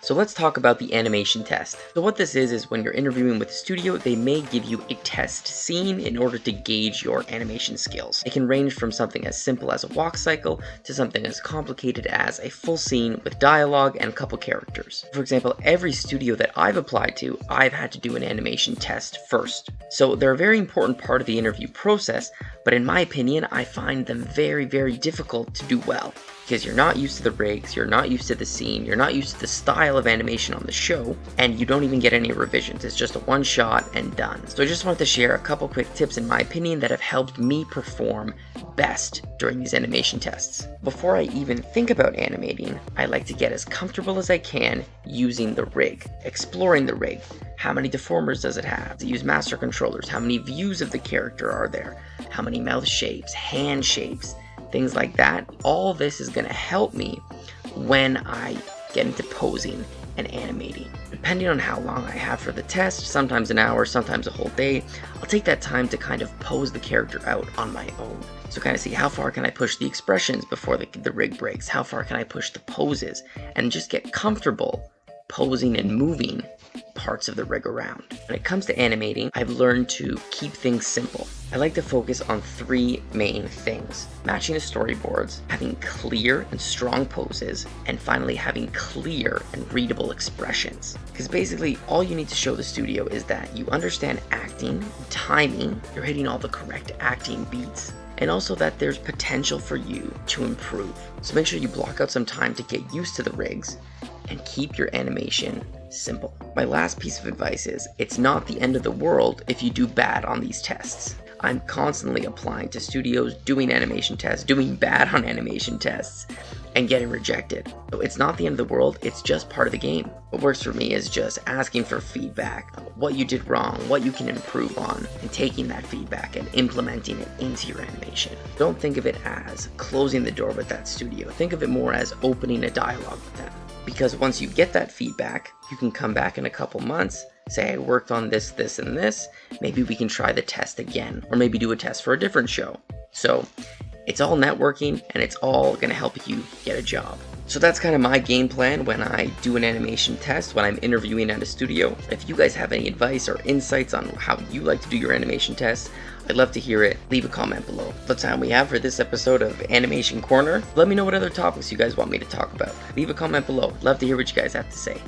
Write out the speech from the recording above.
So let's talk about the animation test. So what this is when you're interviewing with a studio, they may give you a test scene in order to gauge your animation skills. It can range from something as simple as a walk cycle to something as complicated as a full scene with dialogue and a couple characters. For example, every studio that I've applied to, I've had to do an animation test first. So they're a very important part of the interview process, but in my opinion, I find them very, very difficult to do well. Because you're not used to the rigs, you're not used to the scene, you're not used to the style of animation on the show, and you don't even get any revisions. It's just a one shot and done. So I just wanted to share a couple quick tips in my opinion that have helped me perform best during these animation tests. Before I even think about animating, I like to get as comfortable as I can using the rig, exploring the rig. How many deformers does it have? Does it use master controllers? How many views of the character are there? How many mouth shapes, hand shapes? Things like that. All this is going to help me when I get into posing and animating. Depending on how long I have for the test, sometimes an hour, sometimes a whole day, I'll take that time to kind of pose the character out on my own. So kind of see how far can I push the expressions before the rig breaks, how far can I push the poses, and just get comfortable posing and moving parts of the rig around. When it comes to animating, I've learned to keep things simple. I like to focus on three main things: matching the storyboards, having clear and strong poses, and finally having clear and readable expressions. Because basically all you need to show the studio is that you understand acting, timing, you're hitting all the correct acting beats, and also that there's potential for you to improve. So make sure you block out some time to get used to the rigs and keep your animation simple. My last piece of advice is, it's not the end of the world if you do bad on these tests. I'm constantly applying to studios, doing animation tests, doing bad on animation tests, and getting rejected. So it's not the end of the world, it's just part of the game. What works for me is just asking for feedback, what you did wrong, what you can improve on, and taking that feedback and implementing it into your animation. Don't think of it as closing the door with that studio. Think of it more as opening a dialogue with them. Because once you get that feedback, you can come back in a couple months, say I worked on this, this, and this, maybe we can try the test again, or maybe do a test for a different show. So it's all networking, and it's all gonna help you get a job. So that's kind of my game plan when I do an animation test, when I'm interviewing at a studio. If you guys have any advice or insights on how you like to do your animation tests, I'd love to hear it. Leave a comment below. That's time we have for this episode of Animation Corner. Let me know what other topics you guys want me to talk about. Leave a comment below. Love to hear what you guys have to say.